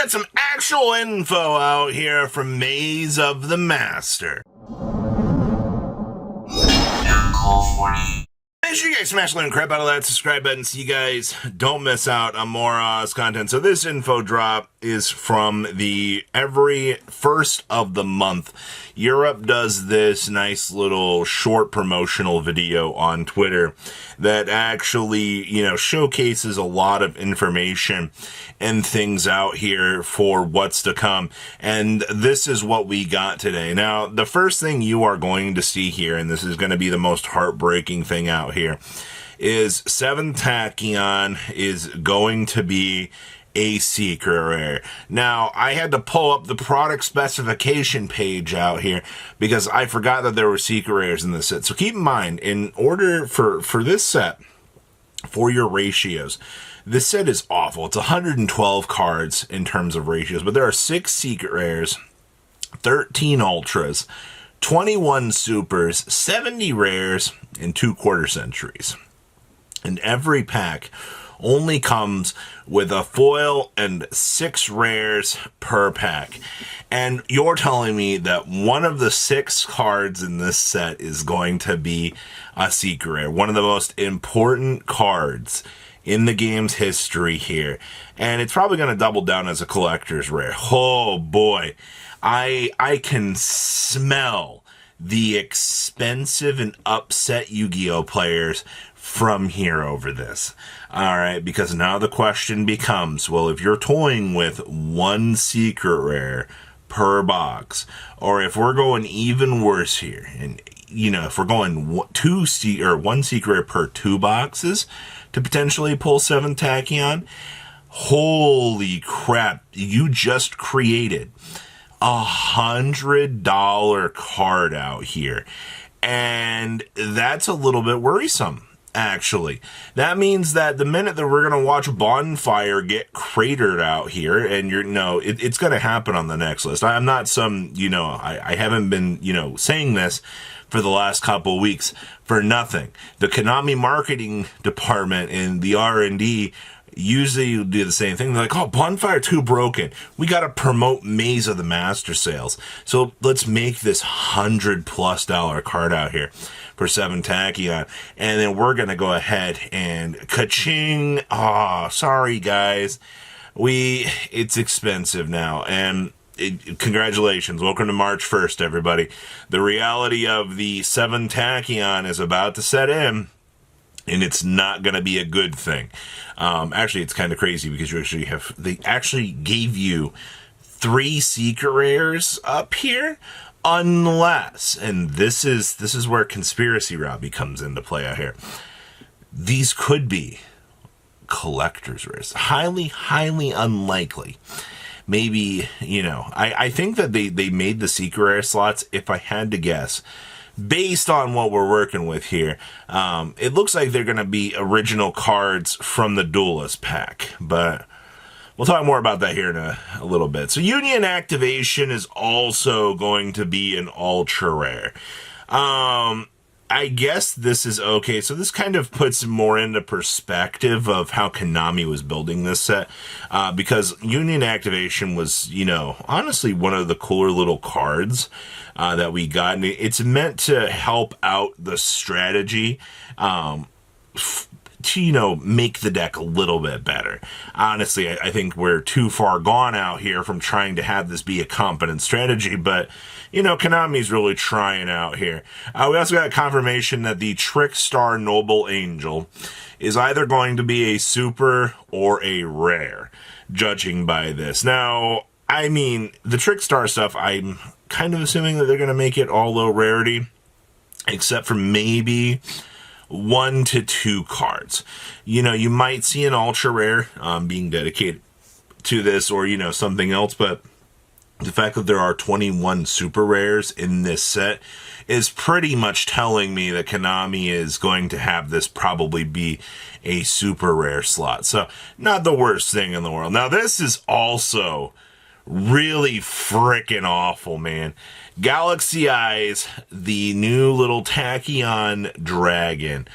got some actual info out here from Maze of the Master. Make sure you guys smash the like and crap out of that subscribe button so you guys don't miss out on more Oz content. So this info drop is from the every first of the month. Europe does this nice little short promotional video on Twitter that actually, showcases a lot of information and things out here for what's to come. And this is what we got today. Now, the first thing you are going to see here, and this is going to be the most heartbreaking thing out here, is 7th Tachyon is going to be a secret rare. Now, I had to pull up the product specification page out here because I forgot that there were secret rares in this set. So keep in mind, in order for this set, for your ratios, this set is awful. It's 112 cards in terms of ratios, but there are 6 secret rares, 13 ultras, 21 supers, 70 rares, and 2 quarter centuries. And every pack only comes with a foil and 6 rares per pack. And you're telling me that one of the 6 cards in this set is going to be a secret rare. One of the most important cards in the game's history here. And it's probably going to double down as a collector's rare. Oh boy. I can smell the expensive and upset Yu-Gi-Oh players from here over this. Alright, because now the question becomes, well, if you're toying with 1 secret rare per box, or if we're going even worse here, and if we're going 1 secret rare per 2 boxes to potentially pull 7th Tachyon, holy crap, you just created $100 card out here. And that's a little bit worrisome, actually. That means that the minute that we're going to watch Bonfire get cratered out here, and it's going to happen on the next list. I'm not I haven't been, saying this for the last couple of weeks for nothing. The Konami marketing department and the R&D usually do the same thing. They're like, oh, Bonfire 2 broken. We got to promote Maze of the Master sales. So let's make this $100+ card out here for 7th Tachyon. And then we're going to go ahead and ka-ching. Oh, sorry, guys. It's expensive now. And congratulations. Welcome to March 1st, everybody. The reality of the 7th Tachyon is about to set in. And it's not going to be a good thing. Actually, it's kind of crazy because they actually gave you 3 secret rares up here, unless, and this is where Conspiracy Robbie comes into play out here. These could be collector's rares. Highly, highly unlikely. Maybe, I think that they made the secret rare slots, if I had to guess, based on what we're working with here. It looks like they're going to be original cards from the Duelist pack, but we'll talk more about that here in a little bit. So Union Activation is also going to be an ultra rare. I guess this is okay. So this kind of puts more into perspective of how Konami was building this set, because Union Activation was, honestly one of the cooler little cards that we got. And it's meant to help out the strategy to, make the deck a little bit better. Honestly, I think we're too far gone out here from trying to have this be a competent strategy, but Konami's really trying out here. We also got confirmation that the Trickstar Noble Angel is either going to be a super or a rare, judging by this. Now, the Trickstar stuff, I'm kind of assuming that they're going to make it all low rarity, except for maybe 1 to 2 cards. You might see an ultra rare being dedicated to this, or, something else, but the fact that there are 21 super rares in this set is pretty much telling me that Konami is going to have this probably be a super rare slot. So, not the worst thing in the world. Now, this is also really freaking awful, man. Galaxy Eyes, the new little Tachyon Dragon.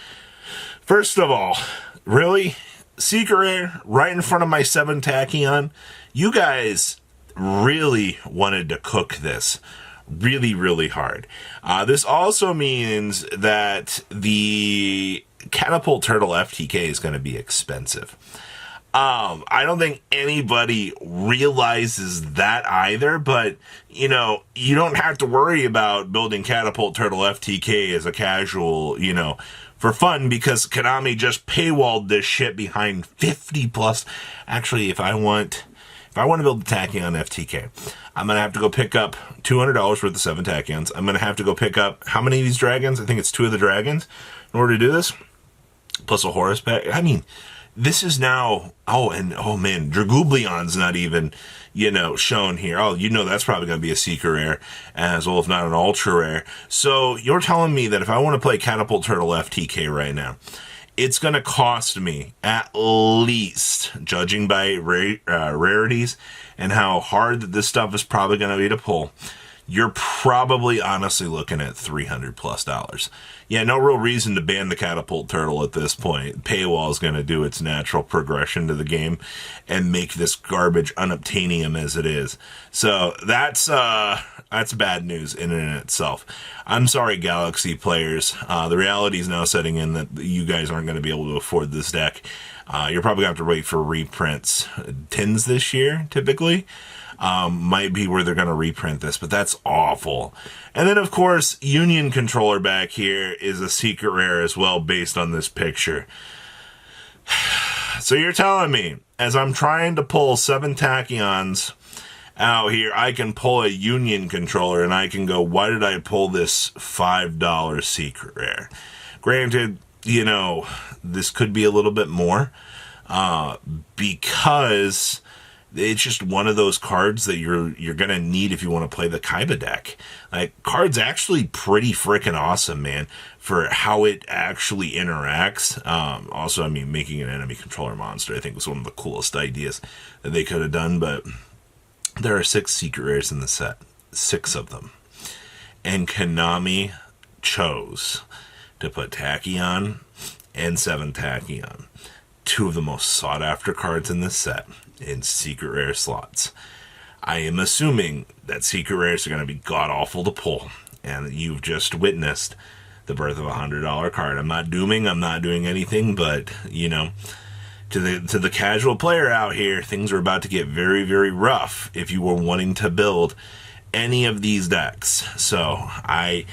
First of all, really? Secret rare right in front of my 7 Tachyon? You guys really wanted to cook this really, really hard. This also means that the Catapult Turtle FTK is going to be expensive. I don't think anybody realizes that either, but, you know, you don't have to worry about building Catapult Turtle FTK as a casual, you know, for fun, because Konami just paywalled this shit behind 50 plus. Actually, if I want to build the Tachyon FTK, I'm going to have to go pick up $200 worth of 7 Tachyons. I'm going to have to go pick up how many of these dragons? I think it's 2 of the dragons in order to do this, plus a Horus pack. I mean, this is now, oh man, Dragoblion's not even, you know, shown here. Oh, you know, that's probably going to be a secret rare as well, if not an ultra rare. So you're telling me that if I want to play Catapult Turtle FTK right now, it's going to cost me at least, judging by rarities and how hard that this stuff is probably going to be to pull, you're probably honestly looking at $300+. Yeah, no real reason to ban the Catapult Turtle at this point. Paywall is going to do its natural progression to the game and make this garbage unobtainium as it is. So that's bad news in and in itself. I'm sorry, Galaxy players. The reality is now setting in that you guys aren't going to be able to afford this deck. You're probably going to have to wait for reprints. Tins this year, typically. Might be where they're going to reprint this, but that's awful. And then, of course, Union Controller back here is a secret rare as well, based on this picture. So you're telling me, as I'm trying to pull 7 Tachyons out here, I can pull a Union Controller and I can go, why did I pull this $5 secret rare? Granted, you know, this could be a little bit more, because it's just one of those cards that you're going to need if you want to play the Kaiba deck. Like, card's actually pretty freaking awesome, man, for how it actually interacts. Also, I mean, making an enemy controller monster, I think, was one of the coolest ideas that they could have done, but there are 6 secret rares in the set. 6 of them. And Konami chose to put Tachyon and 7 Tachyon, 2 of the most sought-after cards in this set, in secret rare slots. I am assuming that secret rares are going to be god-awful to pull, and you've just witnessed the birth of a $100 card. I'm not dooming, I'm not doing anything, but, you know, to the casual player out here, things are about to get very, very rough if you were wanting to build any of these decks. So I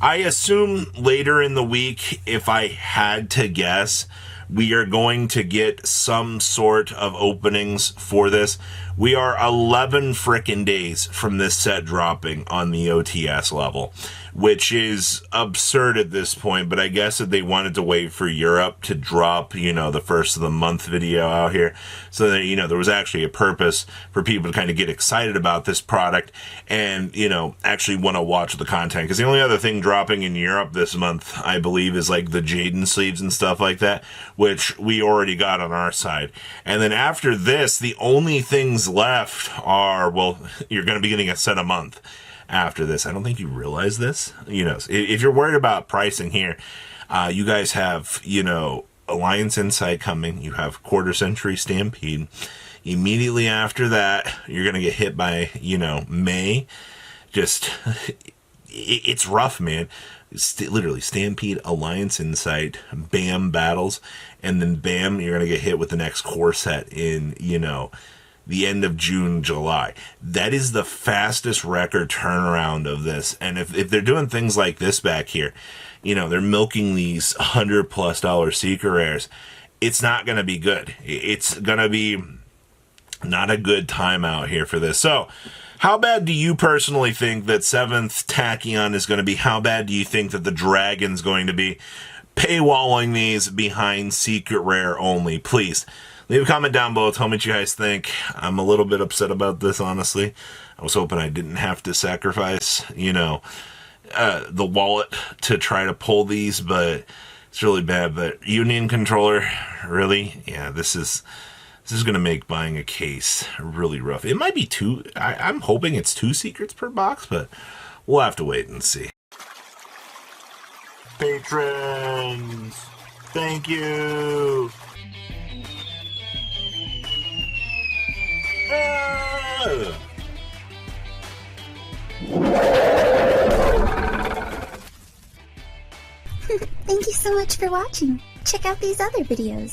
assume later in the week, if I had to guess, we are going to get some sort of openings for this. We are 11 frickin' days from this set dropping on the OTS level, which is absurd at this point, but I guess that they wanted to wait for Europe to drop, you know, the first of the month video out here, so that, you know, there was actually a purpose for people to kind of get excited about this product and, you know, actually want to watch the content. Because the only other thing dropping in Europe this month, I believe, is like the Jaden sleeves and stuff like that, which we already got on our side. And then after this, the only things left are, well, you're going to be getting a set a month after this. I don't think you realize this. You know, if you're worried about pricing here, you guys have, you know, Alliance Insight coming. You have Quarter Century Stampede. Immediately after that, you're going to get hit by, you know, May. Just, it's rough, man. Literally, Stampede, Alliance Insight, bam, battles, and then bam, you're going to get hit with the next core set in, you know, the end of June, July. That is the fastest record turnaround of this. And if they're doing things like this back here, you know, they're milking these $100+ secret rares, it's not going to be good. It's going to be not a good time out here for this. So, how bad do you personally think that 7th Tachyon is going to be? How bad do you think that the Dragon's going to be? Paywalling these behind secret rare only. Please, leave a comment down below. Tell me what you guys think. I'm a little bit upset about this, honestly. I was hoping I didn't have to sacrifice, you know, the wallet to try to pull these, but it's really bad. But Union Controller, really? Yeah, this is going to make buying a case really rough. It might be 2. I'm hoping it's 2 secrets per box, but we'll have to wait and see. Patrons, thank you. Thank you so much for watching. Check out these other videos.